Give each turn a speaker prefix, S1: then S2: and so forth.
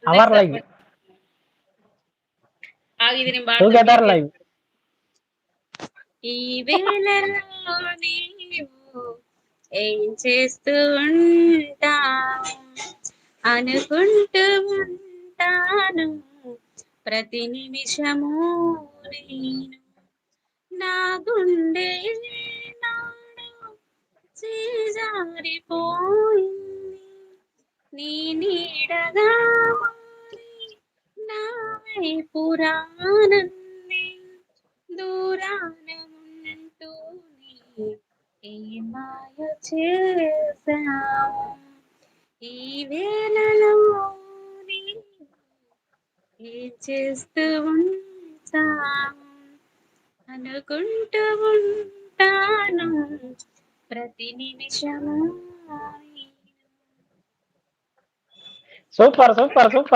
S1: Our
S2: next
S1: live.
S2: ఇది నేను పాడతా
S1: టుగెదర్
S2: మీరు
S1: లైవ్.
S2: ఈ వేళలో నీవు ఏం చేస్తూ ఉంటావు అనుకుంటూ ఉంటాను ప్రతి నిమిషము నేను నా గుండె నాడు చేజారిపోయింది నీ నీడగా మారి నా వైపు రానంది దూరాన ఉంటూనే ఏ మాయ చేశావు ఈ వేళలో నీవు ఏం చేస్తూ ఉంటావు అనుకుంటూ ఉంటాను ప్రతి నిమిషము
S1: సూపర్ సూపర్ సూపర్.